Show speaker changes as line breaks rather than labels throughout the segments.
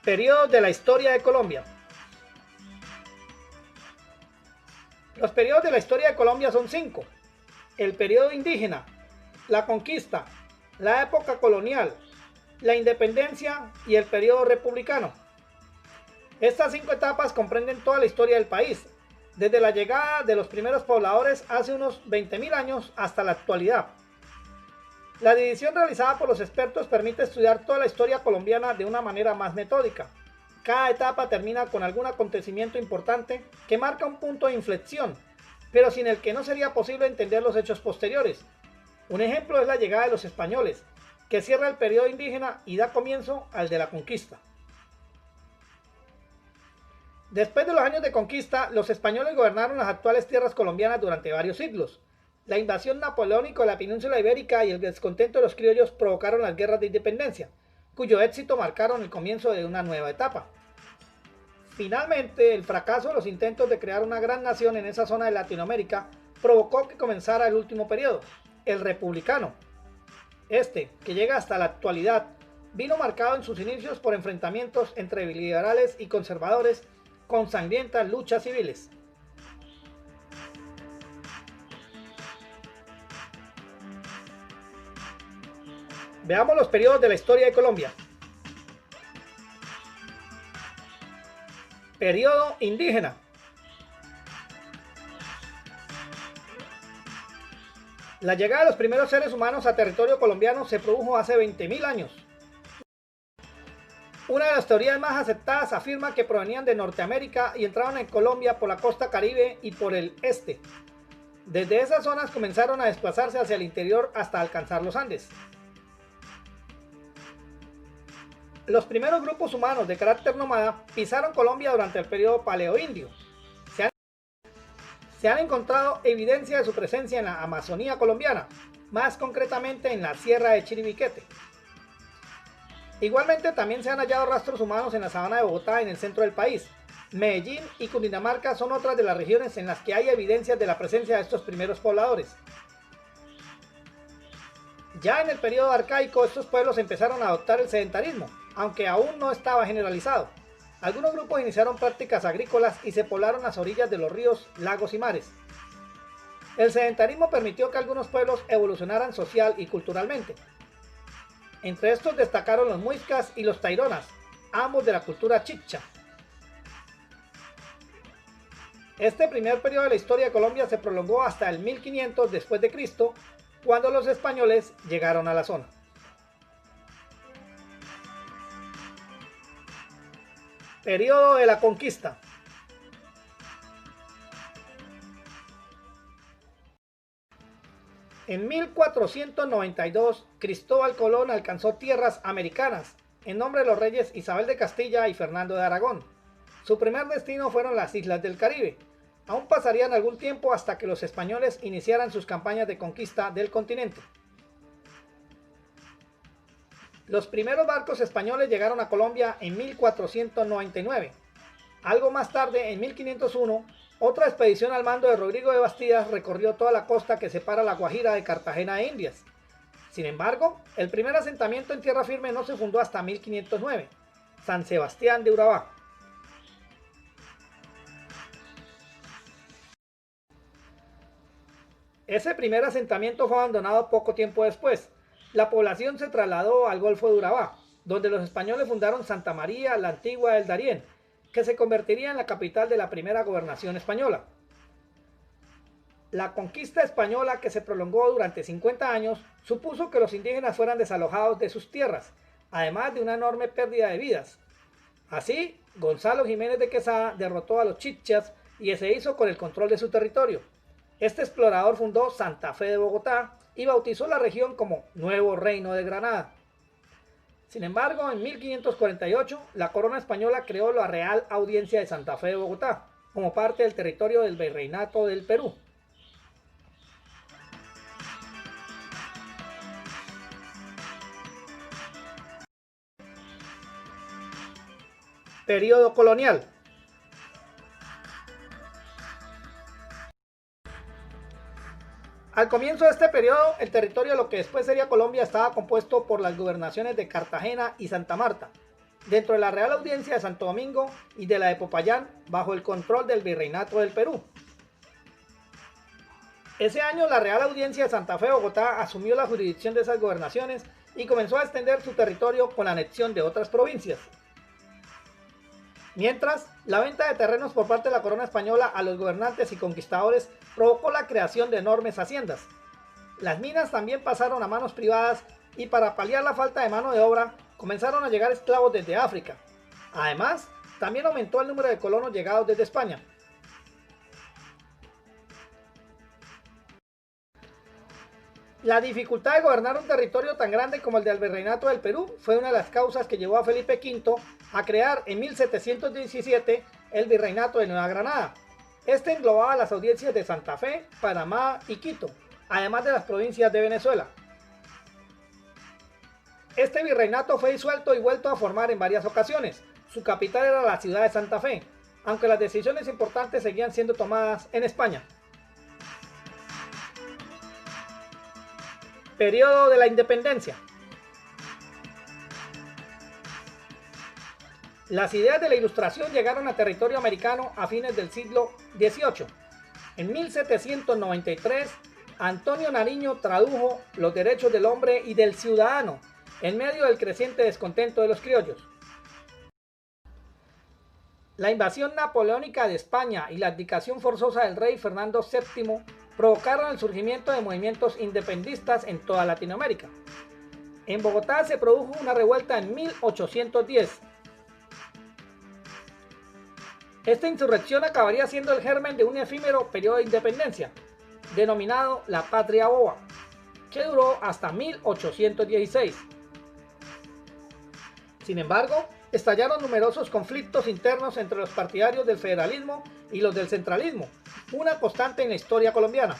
Periodos de la historia de Colombia. Los periodos de la historia de Colombia son 5. El periodo indígena, la conquista, la época colonial, la independencia y el periodo republicano. Estas 5 etapas comprenden toda la historia del país, desde la llegada de los primeros pobladores hace unos 20.000 años hasta la actualidad. La división realizada por los expertos permite estudiar toda la historia colombiana de una manera más metódica. Cada etapa termina con algún acontecimiento importante que marca un punto de inflexión, pero sin el que no sería posible entender los hechos posteriores. Un ejemplo es la llegada de los españoles, que cierra el periodo indígena y da comienzo al de la conquista. Después de los años de conquista, los españoles gobernaron las actuales tierras colombianas durante varios siglos. La invasión napoleónica de la península ibérica y el descontento de los criollos provocaron las guerras de independencia, cuyo éxito marcaron el comienzo de una nueva etapa. Finalmente, el fracaso de los intentos de crear una gran nación en esa zona de Latinoamérica provocó que comenzara el último periodo, el republicano. Este, que llega hasta la actualidad, vino marcado en sus inicios por enfrentamientos entre liberales y conservadores con sangrientas luchas civiles. Veamos los periodos de la historia de Colombia. Periodo indígena. La llegada de los primeros seres humanos a territorio colombiano se produjo hace 20.000 años. Una de las teorías más aceptadas afirma que provenían de Norteamérica y entraron en Colombia por la costa Caribe y por el este. Desde esas zonas comenzaron a desplazarse hacia el interior hasta alcanzar los Andes. Los primeros grupos humanos de carácter nómada pisaron Colombia durante el periodo paleoindio. Se han encontrado evidencia de su presencia en la Amazonía colombiana, más concretamente en la Sierra de Chiribiquete. Igualmente también se han hallado rastros humanos en la sabana de Bogotá en el centro del país. Medellín y Cundinamarca son otras de las regiones en las que hay evidencias de la presencia de estos primeros pobladores. Ya en el periodo arcaico estos pueblos empezaron a adoptar el sedentarismo, aunque aún no estaba generalizado. Algunos grupos iniciaron prácticas agrícolas y se poblaron las orillas de los ríos, lagos y mares. El sedentarismo permitió que algunos pueblos evolucionaran social y culturalmente. Entre estos destacaron los muiscas y los taironas, ambos de la cultura chicha. Este primer periodo de la historia de Colombia se prolongó hasta el 1500 después de Cristo, cuando los españoles llegaron a la zona. Periodo de la conquista. En 1492, Cristóbal Colón alcanzó tierras americanas en nombre de los reyes Isabel de Castilla y Fernando de Aragón. Su primer destino fueron las islas del Caribe. Aún pasarían algún tiempo hasta que los españoles iniciaran sus campañas de conquista del continente. Los primeros barcos españoles llegaron a Colombia en 1499. Algo más tarde, en 1501, otra expedición al mando de Rodrigo de Bastidas recorrió toda la costa que separa la Guajira de Cartagena de Indias. Sin embargo, el primer asentamiento en tierra firme no se fundó hasta 1509, San Sebastián de Urabá. Ese primer asentamiento fue abandonado poco tiempo después. La población se trasladó al Golfo de Urabá, donde los españoles fundaron Santa María la Antigua del Darién, que se convertiría en la capital de la primera gobernación española. La conquista española, que se prolongó durante 50 años, supuso que los indígenas fueran desalojados de sus tierras, además de una enorme pérdida de vidas. Así, Gonzalo Jiménez de Quesada derrotó a los chichas y se hizo con el control de su territorio. Este explorador fundó Santa Fe de Bogotá y bautizó la región como Nuevo Reino de Granada. Sin embargo, en 1548, la corona española creó la Real Audiencia de Santa Fe de Bogotá, como parte del territorio del Virreinato del Perú. Período colonial. Al comienzo de este periodo, el territorio de lo que después sería Colombia estaba compuesto por las gobernaciones de Cartagena y Santa Marta. dentro de la Real Audiencia de Santo Domingo y de la de Popayán, bajo el control del Virreinato del Perú. Ese año la Real Audiencia de Santa Fe, Bogotá, asumió la jurisdicción de esas gobernaciones y comenzó a extender su territorio con la anexión de otras provincias. Mientras, la venta de terrenos por parte de la corona española a los gobernantes y conquistadores provocó la creación de enormes haciendas. Las minas también pasaron a manos privadas y para paliar la falta de mano de obra comenzaron a llegar esclavos desde África. Además, también aumentó el número de colonos llegados desde España. La dificultad de gobernar un territorio tan grande como el del Virreinato del Perú fue una de las causas que llevó a Felipe V a crear en 1717 el Virreinato de Nueva Granada. Este englobaba las audiencias de Santa Fe, Panamá y Quito, además de las provincias de Venezuela. Este virreinato fue disuelto y vuelto a formar en varias ocasiones. Su capital era la ciudad de Santa Fe, aunque las decisiones importantes seguían siendo tomadas en España. Periodo de la Independencia. Las ideas de la Ilustración llegaron a territorio americano a fines del siglo XVIII. En 1793, Antonio Nariño tradujo Los derechos del hombre y del ciudadano en medio del creciente descontento de los criollos. La invasión napoleónica de España y la abdicación forzosa del rey Fernando VII provocaron el surgimiento de movimientos independistas en toda Latinoamérica. En Bogotá se produjo una revuelta en 1810. Esta insurrección acabaría siendo el germen de un efímero periodo de independencia, denominado la Patria Boba, que duró hasta 1816. Sin embargo, estallaron numerosos conflictos internos entre los partidarios del federalismo y los del centralismo, una constante en la historia colombiana.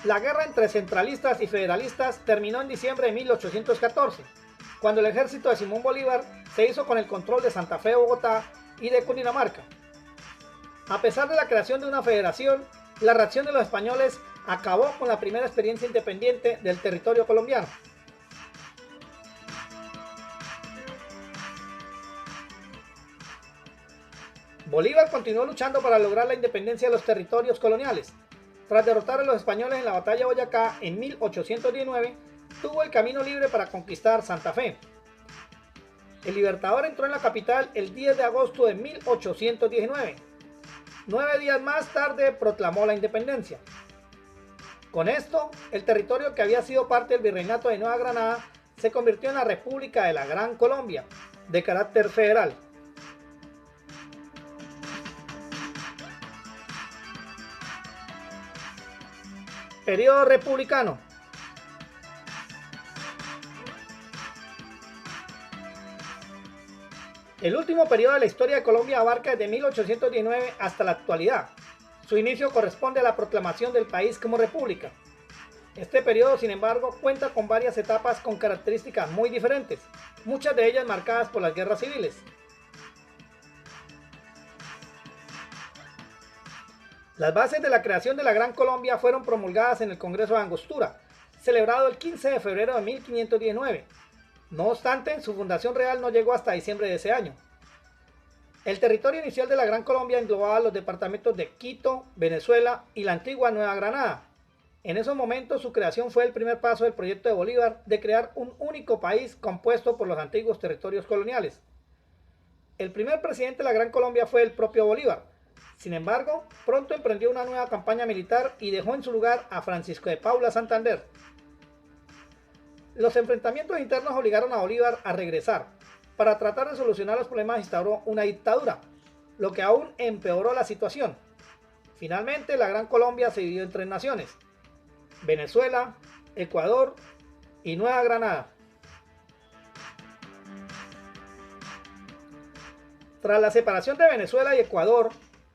La guerra entre centralistas y federalistas terminó en diciembre de 1814, cuando el ejército de Simón Bolívar se hizo con el control de Santa Fe, Bogotá y de Cundinamarca. A pesar de la creación de una federación, la reacción de los españoles acabó con la primera experiencia independiente del territorio colombiano. Bolívar continuó luchando para lograr la independencia de los territorios coloniales. Tras derrotar a los españoles en la batalla de Boyacá en 1819, tuvo el camino libre para conquistar Santa Fe. El Libertador entró en la capital el 10 de agosto de 1819. 9 días más tarde proclamó la independencia. Con esto, el territorio que había sido parte del Virreinato de Nueva Granada se convirtió en la República de la Gran Colombia, de carácter federal. Periodo republicano. El último periodo de la historia de Colombia abarca desde 1819 hasta la actualidad. Su inicio corresponde a la proclamación del país como república. Este periodo, sin embargo, cuenta con varias etapas con características muy diferentes, muchas de ellas marcadas por las guerras civiles. Las bases de la creación de la Gran Colombia fueron promulgadas en el Congreso de Angostura, celebrado el 15 de febrero de 1519. No obstante, su fundación real no llegó hasta diciembre de ese año. El territorio inicial de la Gran Colombia englobaba los departamentos de Quito, Venezuela y la antigua Nueva Granada. En esos momentos, su creación fue el primer paso del proyecto de Bolívar de crear un único país compuesto por los antiguos territorios coloniales. El primer presidente de la Gran Colombia fue el propio Bolívar. Sin embargo, pronto emprendió una nueva campaña militar y dejó en su lugar a Francisco de Paula Santander. Los enfrentamientos internos obligaron a Bolívar a regresar. Para tratar de solucionar los problemas instauró una dictadura, lo que aún empeoró la situación. Finalmente, la Gran Colombia se dividió en 3 naciones: Venezuela, Ecuador y Nueva Granada. Tras la separación de Venezuela y Ecuador,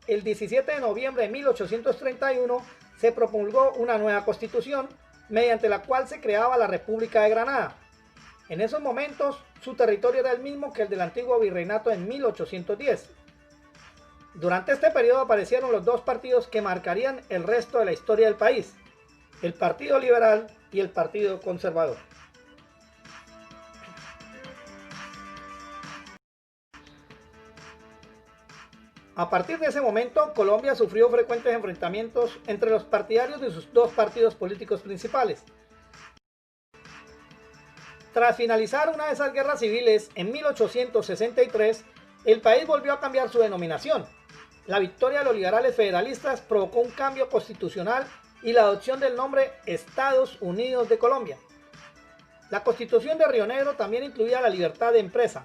el 17 de noviembre de 1831 se promulgó una nueva constitución, mediante la cual se creaba la República de Granada. En esos momentos, su territorio era el mismo que el del antiguo virreinato en 1810. Durante este periodo aparecieron los dos partidos que marcarían el resto de la historia del país: el Partido Liberal y el Partido Conservador. A partir de ese momento, Colombia sufrió frecuentes enfrentamientos entre los partidarios de sus dos partidos políticos principales. Tras finalizar una de esas guerras civiles en 1863, el país volvió a cambiar su denominación. La victoria de los liberales federalistas provocó un cambio constitucional y la adopción del nombre Estados Unidos de Colombia. La Constitución de Río Negro también incluía la libertad de empresa,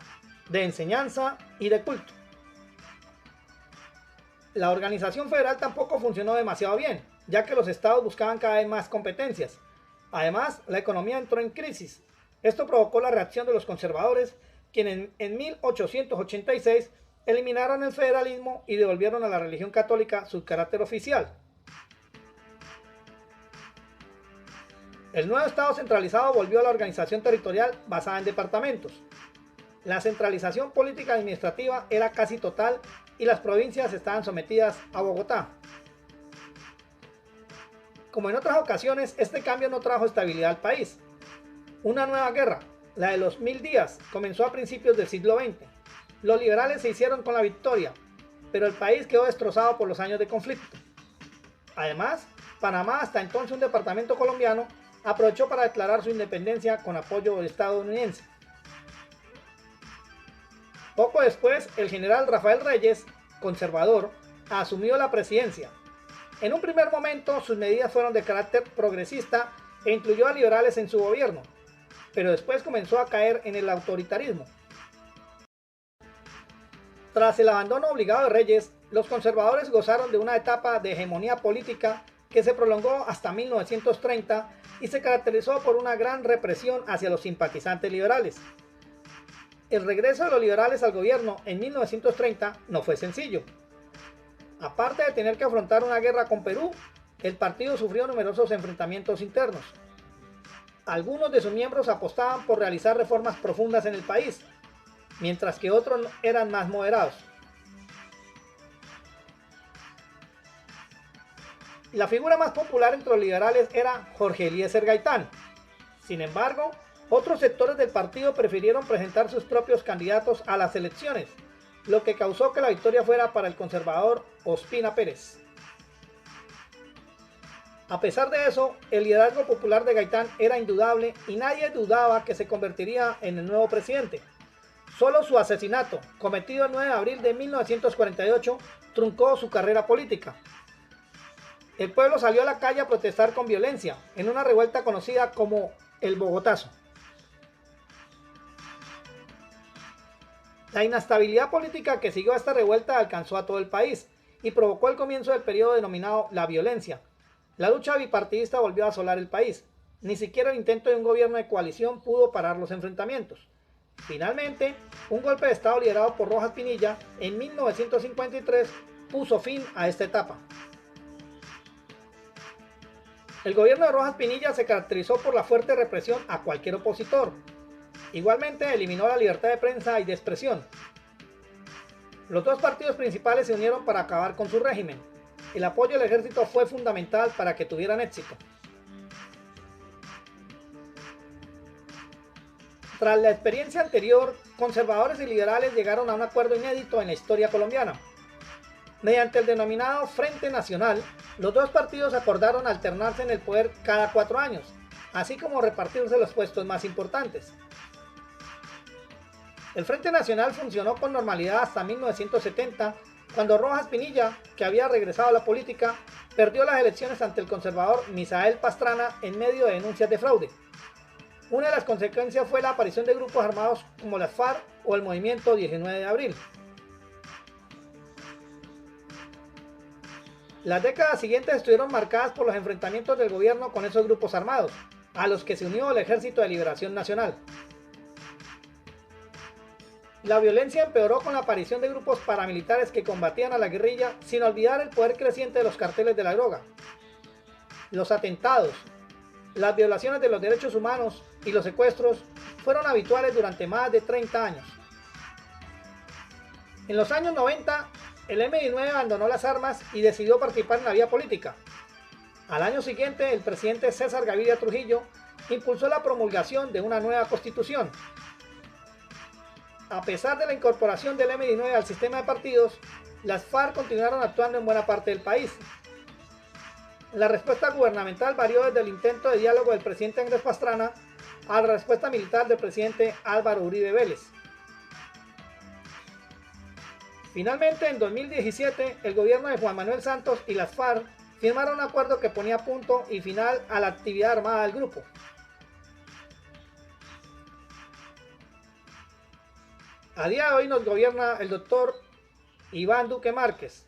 de enseñanza y de culto. La organización federal tampoco funcionó demasiado bien, ya que los estados buscaban cada vez más competencias. Además, la economía entró en crisis. Esto provocó la reacción de los conservadores, quienes en 1886 eliminaron el federalismo y devolvieron a la religión católica su carácter oficial. El nuevo estado centralizado volvió a la organización territorial basada en departamentos. La centralización política y administrativa era casi total y las provincias estaban sometidas a Bogotá. Como en otras ocasiones, este cambio no trajo estabilidad al país. Una nueva guerra, la de los 1000 días, comenzó a principios del siglo XX. Los liberales se hicieron con la victoria, pero el país quedó destrozado por los años de conflicto. Además, Panamá, hasta entonces un departamento colombiano, aprovechó para declarar su independencia con apoyo estadounidense. Poco después, el general Rafael Reyes, conservador, asumió la presidencia. En un primer momento, sus medidas fueron de carácter progresista e incluyó a liberales en su gobierno, pero después comenzó a caer en el autoritarismo. Tras el abandono obligado de Reyes, los conservadores gozaron de una etapa de hegemonía política que se prolongó hasta 1930 y se caracterizó por una gran represión hacia los simpatizantes liberales. El regreso de los liberales al gobierno en 1930 no fue sencillo. Aparte de tener que afrontar una guerra con Perú, el partido sufrió numerosos enfrentamientos internos. Algunos de sus miembros apostaban por realizar reformas profundas en el país, mientras que otros eran más moderados. La figura más popular entre los liberales era Jorge Eliezer Gaitán. Sin embargo, otros sectores del partido prefirieron presentar sus propios candidatos a las elecciones, lo que causó que la victoria fuera para el conservador Ospina Pérez. A pesar de eso, el liderazgo popular de Gaitán era indudable y nadie dudaba que se convertiría en el nuevo presidente. Solo su asesinato, cometido el 9 de abril de 1948, truncó su carrera política. El pueblo salió a la calle a protestar con violencia, en una revuelta conocida como el Bogotazo. La inestabilidad política que siguió a esta revuelta alcanzó a todo el país y provocó el comienzo del periodo denominado la violencia. La lucha bipartidista volvió a asolar el país. Ni siquiera el intento de un gobierno de coalición pudo parar los enfrentamientos. Finalmente, un golpe de estado liderado por Rojas Pinilla en 1953 puso fin a esta etapa. El gobierno de Rojas Pinilla se caracterizó por la fuerte represión a cualquier opositor. Igualmente eliminó la libertad de prensa y de expresión. Los dos partidos principales se unieron para acabar con su régimen. El apoyo del ejército fue fundamental para que tuvieran éxito. Tras la experiencia anterior, conservadores y liberales llegaron a un acuerdo inédito en la historia colombiana. Mediante el denominado Frente Nacional, los dos partidos acordaron alternarse en el poder cada 4 años, así como repartirse los puestos más importantes. El Frente Nacional funcionó con normalidad hasta 1970, cuando Rojas Pinilla, que había regresado a la política, perdió las elecciones ante el conservador Misael Pastrana en medio de denuncias de fraude. Una de las consecuencias fue la aparición de grupos armados como las FARC o el Movimiento 19 de Abril. Las décadas siguientes estuvieron marcadas por los enfrentamientos del gobierno con esos grupos armados, a los que se unió el Ejército de Liberación Nacional. La violencia empeoró con la aparición de grupos paramilitares que combatían a la guerrilla, sin olvidar el poder creciente de los carteles de la droga. Los atentados, las violaciones de los derechos humanos y los secuestros fueron habituales durante más de 30 años. En los años 90, el M-19 abandonó las armas y decidió participar en la vía política. Al año siguiente, el presidente César Gaviria Trujillo impulsó la promulgación de una nueva constitución. A pesar de la incorporación del M-19 al sistema de partidos, las FARC continuaron actuando en buena parte del país. La respuesta gubernamental varió desde el intento de diálogo del presidente Andrés Pastrana a la respuesta militar del presidente Álvaro Uribe Vélez. Finalmente, en 2017, el gobierno de Juan Manuel Santos y las FARC firmaron un acuerdo que ponía punto y final a la actividad armada del grupo. A día de hoy nos gobierna el doctor Iván Duque Márquez,